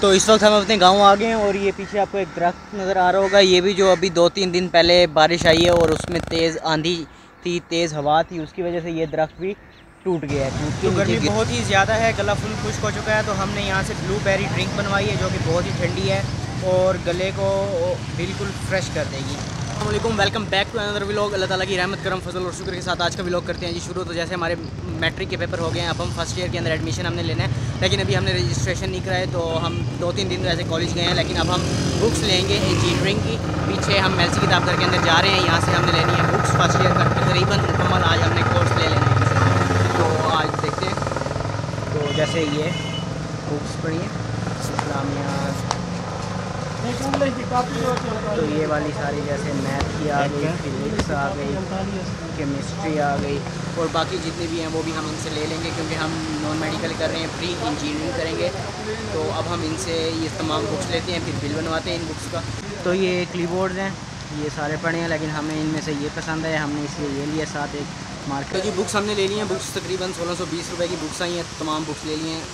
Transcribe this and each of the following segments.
तो इस वक्त हम अपने गांव आ गए हैं और ये पीछे आपको एक दरख्त नज़र आ रहा होगा। ये भी जो अभी 2-3 दिन पहले बारिश आई है और उसमें तेज़ आंधी थी, तेज़ हवा थी, उसकी वजह से ये दरख्त भी टूट गया है। तो गर्मी बहुत ही ज़्यादा है, गला फुल खुश्क हो चुका है। तो हमने यहाँ से ब्लूबेरी ड्रिंक बनवाई है जो कि बहुत ही ठंडी है और गले को बिल्कुल फ्रेश कर देगी। अस्सलामुअलैकुम, welcome back to another vlog. Allah ताला की रहमत करम फजल और शुक्र के साथ आज का व्लॉग करते हैं जी शुरू। तो जैसे हमारे मैट्रिक के पेपर हो गए हैं, अब हम फर्स्ट ईयर के अंदर एडमिशन हमने लेना है, लेकिन अभी हमने रजिस्ट्रेशन नहीं कराए। तो हम 2-3 दिन वैसे कॉलेज गए हैं, लेकिन अब हम बुक्स लेंगे इंजीनियरिंग की। पीछे हम एलसी किताब घर के अंदर जा रहे हैं, यहाँ से हमने लेनी है बुक्स फर्स्ट ईयर का तकरीबन मुकम्मल। आज हमने कोर्स ले लेना है, तो आज देखते हैं। तो जैसे ये बुक्स पढ़िए, इस्लामिया, तो ये वाली सारी जैसे मैथ की आ गई, फिजिक्स आ गई, केमिस्ट्री आ गई और बाकी जितने भी हैं वो भी हम इनसे ले लेंगे, क्योंकि हम नॉन मेडिकल कर रहे हैं, प्री इंजीनियरिंग करेंगे। तो अब हम इनसे ये तमाम बुक्स लेते हैं, फिर बिल बनवाते हैं इन बुक्स का। तो ये क्लीबोर्ड्स हैं, ये सारे पढ़े हैं, लेकिन हमें इनमें से ये पसंद है, हमने इसलिए ये लिया साथ एक मार्केट। तो जी बुक्स हमने ले ली हैं, बुक्स तकरीबन 1620 रुपये की बुक्स आई हैं, तमाम बुक्स ले लिए हैं।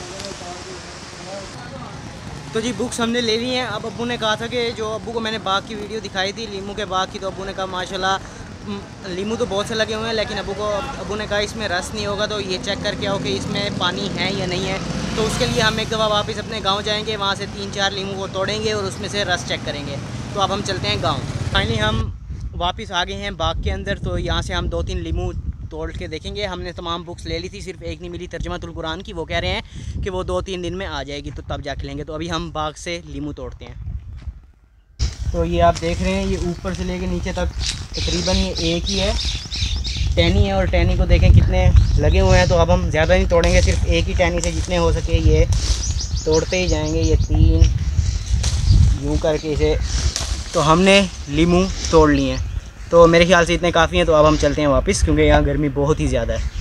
तो जी बुक्स हमने ले ली हैं। अब अब्बू ने कहा था कि जो अब्बू को मैंने बाग की वीडियो दिखाई थी लीमू के बाग की, तो अब्बू ने कहा माशाल्लाह लीमू तो बहुत से लगे हुए हैं, लेकिन अब्बू ने कहा इसमें रस नहीं होगा, तो ये चेक करके आओ कि इसमें पानी है या नहीं है। तो उसके लिए हम एक दफ़ा वापस अपने गांव जाएंगे, वहाँ से 3-4 लीमू को तोड़ेंगे और उसमें से रस चेक करेंगे। तो अब हम चलते हैं गाँव। फाइनली हम वापस आ गए हैं बाग के अंदर। तो यहाँ से हम 2-3 लीमू तोड़ के देखेंगे। हमने तमाम बुक्स ले ली थी, सिर्फ एक नहीं मिली तर्जुमातुल कुरान की। वो कह रहे हैं कि वो 2-3 दिन में आ जाएगी, तो तब जाके लेंगे। तो अभी हम बाग से लीमू तोड़ते हैं। तो ये आप देख रहे हैं, ये ऊपर से लेके नीचे तक तकरीबन ये एक ही है, टहनी है। और टहनी को देखें कितने लगे हुए हैं। तो अब हम ज़्यादा नहीं तोड़ेंगे, सिर्फ एक ही टहनी से जितने हो सके ये तोड़ते ही जाएंगे। ये 3 यूँ करके इसे, तो हमने लीमू तोड़ लिए हैं। तो मेरे ख्याल से इतने काफ़ी हैं। तो अब हम चलते हैं वापस, क्योंकि यहाँ गर्मी बहुत ही ज़्यादा है।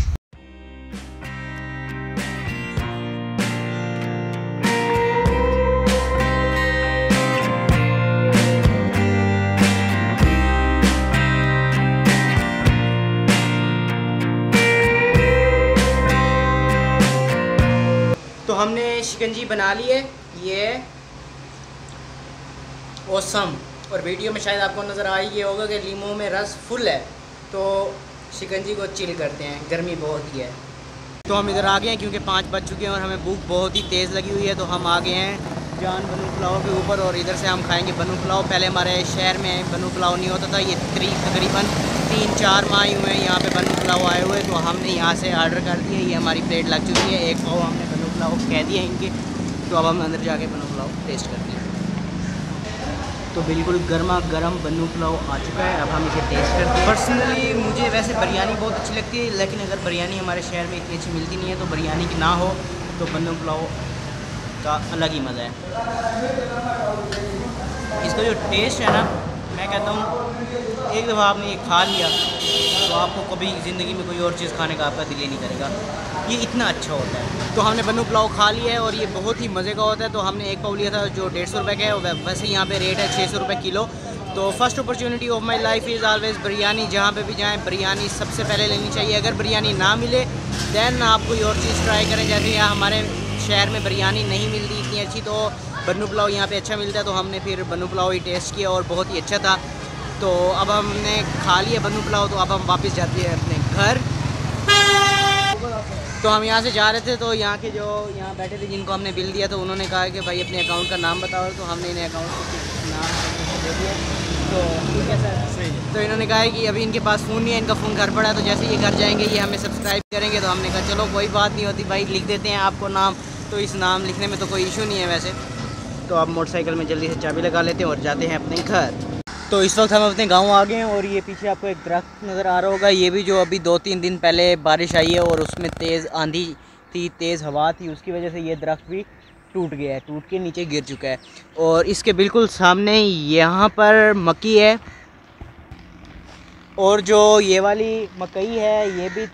तो हमने शिकंजी बना ली है, ये औसम। और वीडियो में शायद आपको नज़र आ ही होगा कि लीमू में रस फुल है। तो शिकंजी को चिल करते हैं, गर्मी बहुत ही है। तो हम इधर आ गए हैं क्योंकि 5 बज चुके हैं और हमें भूख बहुत ही तेज़ लगी हुई है। तो हम आ गए हैं जान बनु पुलाव के ऊपर और इधर से हम खाएंगे बनु पुलाव। पहले हमारे शहर में बनु पुलाव नहीं होता था, ये तकरीबन 3-4 माह हुए हैं यहाँ पे बनु पुलाव आए हुए। तो हमने यहाँ से आर्डर कर दिया, ये हमारी प्लेट लग चुकी है। एक पाव हमने बनु पुलाव कह दिया इनके। तो अब हम अंदर जाके बनु पुलाव टेस्ट करते हैं। तो बिल्कुल गर्मा गर्म बन्नू पुलाव आ चुका है, अब हम इसे टेस्ट करते हैं। पर्सनली मुझे वैसे बिरयानी बहुत अच्छी लगती है, लेकिन अगर बिरयानी हमारे शहर में इतनी अच्छी मिलती नहीं है, तो बिरयानी की ना हो तो बन्नू पुलाव का अलग ही मज़ा है। इसका जो टेस्ट है ना, मैं कहता हूँ एक दफ़ा आपने ये खा लिया तो आपको कभी ज़िंदगी में कोई और चीज़ खाने का आपका दिल ही नहीं करेगा, ये इतना अच्छा होता है। तो हमने बन्नू पुलाव खा लिया है और ये बहुत ही मज़े का होता है। तो हमने एक पाव लिया था जो 150 रुपये का है, वैसे यहाँ पे रेट है 600 रुपये किलो। तो first opportunity of my life is always biryani. जहाँ पे भी जाएँ बिरयानी सबसे पहले लेनी चाहिए। अगर बिरयानी ना मिले दैन आप कोई और चीज़ ट्राई करें। जैसे यहाँ हमारे शहर में बिरयानी नहीं मिलती इतनी अच्छी, तो बन्नू पुलाव यहाँ पर अच्छा मिलता है। तो हमने फिर बन्नू पुलाव ही टेस्ट किया और बहुत ही अच्छा था। तो अब हमने खा लिया बन्नू पुलाव, तो अब हम वापस जाते हैं अपने घर। तो हम यहाँ से जा रहे थे, तो यहाँ के जो यहाँ बैठे थे जिनको हमने बिल दिया, तो उन्होंने कहा कि भाई अपने अकाउंट का नाम बताओ। तो हमने इन्हें अकाउंट का नाम दे दिया। तो ठीक है सर, सही है। तो इन्होंने कहा है कि अभी इनके पास फ़ोन नहीं है, इनका फ़ोन घर पड़ा है, तो जैसे ये घर जाएंगे ये हमें सब्सक्राइब करेंगे। तो हमने कहा चलो कोई बात नहीं होती भाई, लिख देते हैं आपको नाम। तो इस नाम लिखने में तो कोई इशू नहीं है वैसे। तो अब मोटरसाइकिल में जल्दी से चाबी लगा लेते हैं और जाते हैं अपने घर। तो इस वक्त हम अपने गांव आ गए हैं और ये पीछे आपको एक दरख्त नज़र आ रहा होगा। ये भी जो अभी 2-3 दिन पहले बारिश आई है और उसमें तेज़ आंधी थी, तेज़ हवा थी, उसकी वजह से ये दरख्त भी टूट गया है, टूट के नीचे गिर चुका है। और इसके बिल्कुल सामने यहाँ पर मक्की है और जो ये वाली मकई है ये भी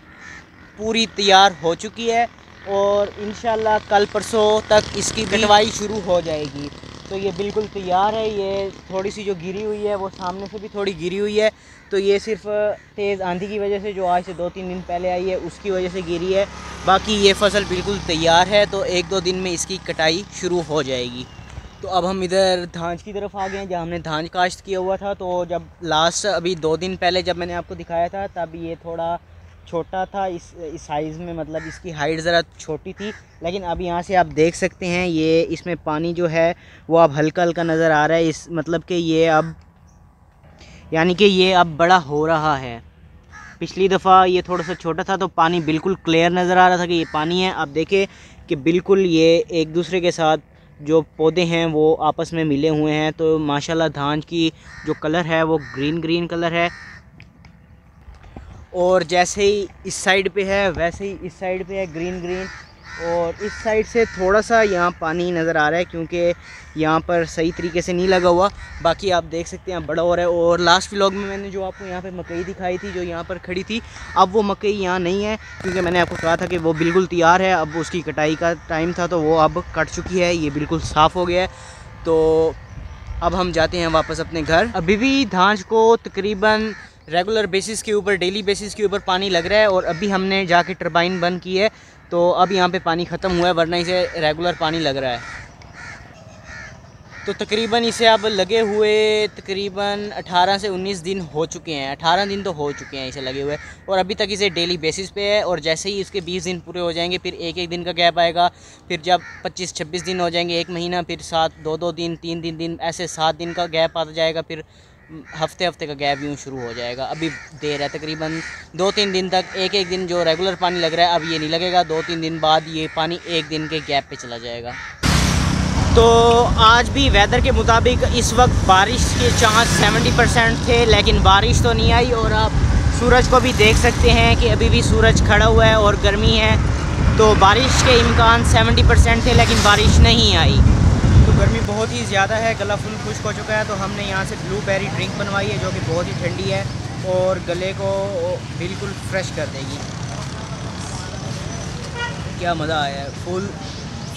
पूरी तैयार हो चुकी है और इंशाल्लाह कल परसों तक इसकी कटवाई शुरू हो जाएगी। तो ये बिल्कुल तैयार है। ये थोड़ी सी जो गिरी हुई है वो सामने से भी थोड़ी गिरी हुई है, तो ये सिर्फ तेज़ आंधी की वजह से जो आज से 2-3 दिन पहले आई है उसकी वजह से गिरी है। बाकी ये फसल बिल्कुल तैयार है, तो 1-2 दिन में इसकी कटाई शुरू हो जाएगी। तो अब हम इधर धांज की तरफ आ गए हैं, जहाँ हमने धांज काश्त किया हुआ था। तो जब लास्ट अभी 2 दिन पहले जब मैंने आपको दिखाया था, तब ये थोड़ा छोटा था इस साइज़ में, मतलब इसकी हाइट ज़रा छोटी थी। लेकिन अब यहाँ से आप देख सकते हैं ये इसमें पानी जो है वो अब हल्का हल्का नज़र आ रहा है। इस मतलब कि ये अब यानी कि ये अब बड़ा हो रहा है। पिछली दफ़ा ये थोड़ा सा छोटा था तो पानी बिल्कुल क्लियर नज़र आ रहा था कि ये पानी है। अब देखें कि बिल्कुल ये एक दूसरे के साथ जो पौधे हैं वो आपस में मिले हुए हैं। तो माशाल्लाह धांज की जो कलर है वो ग्रीन ग्रीन कलर है, और जैसे ही इस साइड पे है वैसे ही इस साइड पे है ग्रीन ग्रीन। और इस साइड से थोड़ा सा यहाँ पानी नज़र आ रहा है क्योंकि यहाँ पर सही तरीके से नहीं लगा हुआ। बाकी आप देख सकते हैं बड़ा हो रहा है। और लास्ट व्लॉग में मैंने जो आपको यहाँ पे मकई दिखाई थी जो यहाँ पर खड़ी थी, अब वो मकई यहाँ नहीं है क्योंकि मैंने आपको कहा था कि वो बिल्कुल तैयार है। अब उसकी कटाई का टाइम था तो वो अब कट चुकी है, ये बिल्कुल साफ़ हो गया है। तो अब हम जाते हैं वापस अपने घर। अभी भी धांज को तकरीबन रेगुलर बेसिस के ऊपर, डेली बेसिस के ऊपर पानी लग रहा है। और अभी हमने जाके टरबाइन बंद की है तो अब यहाँ पे पानी ख़त्म हुआ है, वरना इसे रेगुलर पानी लग रहा है। तो तकरीबन इसे अब लगे हुए तकरीबन 18 से 19 दिन हो चुके हैं, 18 दिन तो हो चुके हैं इसे लगे हुए। और अभी तक इसे डेली बेसिस पे है। और जैसे ही इसके 20 दिन पूरे हो जाएंगे फिर एक एक दिन का गैप आएगा। फिर जब 25-26 दिन हो जाएंगे, एक महीना, फिर 7 2-2 दिन, 3-3 दिन, ऐसे 7 दिन का गैप आता जाएगा। फिर हफ्ते हफ्ते का गैप यूँ शुरू हो जाएगा। अभी देर है, तकरीबन 2-3 दिन तक एक एक दिन जो रेगुलर पानी लग रहा है अब ये नहीं लगेगा। 2-3 दिन बाद ये पानी एक दिन के गैप पे चला जाएगा। तो आज भी वेदर के मुताबिक इस वक्त बारिश के चांस 70% थे, लेकिन बारिश तो नहीं आई। और आप सूरज को भी देख सकते हैं कि अभी भी सूरज खड़ा हुआ है और गर्मी है। तो बारिश के इम्कान 70% थे लेकिन बारिश नहीं आई। तो गर्मी बहुत ही ज़्यादा है, गला फुल खुश्क हो चुका है। तो हमने यहाँ से ब्लूबेरी ड्रिंक बनवाई है जो कि बहुत ही ठंडी है और गले को बिल्कुल फ्रेश कर देगी। क्या मज़ा आया है, फुल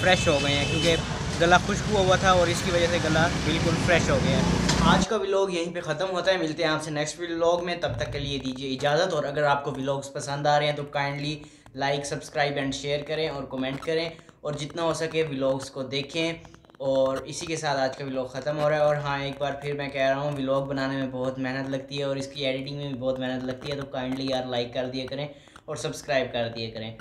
फ्रेश हो गए हैं क्योंकि गला खुश्क हुआ था और इसकी वजह से गला बिल्कुल फ्रेश हो गया है। आज का व्लॉग यहीं पे ख़त्म होता है। मिलते हैं आपसे नेक्स्ट व्लॉग में, तब तक के लिए दीजिए इजाज़त। और अगर आपको व्लॉग्स पसंद आ रहे हैं तो kindly like, subscribe and share करें और कमेंट करें, और जितना हो सके व्लॉग्स को देखें। और इसी के साथ आज का व्लॉग ख़त्म हो रहा है। और हाँ, एक बार फिर मैं कह रहा हूँ, व्लॉग बनाने में बहुत मेहनत लगती है और इसकी एडिटिंग में भी बहुत मेहनत लगती है। तो काइंडली यार लाइक कर दिया करें और सब्सक्राइब कर दिया करें।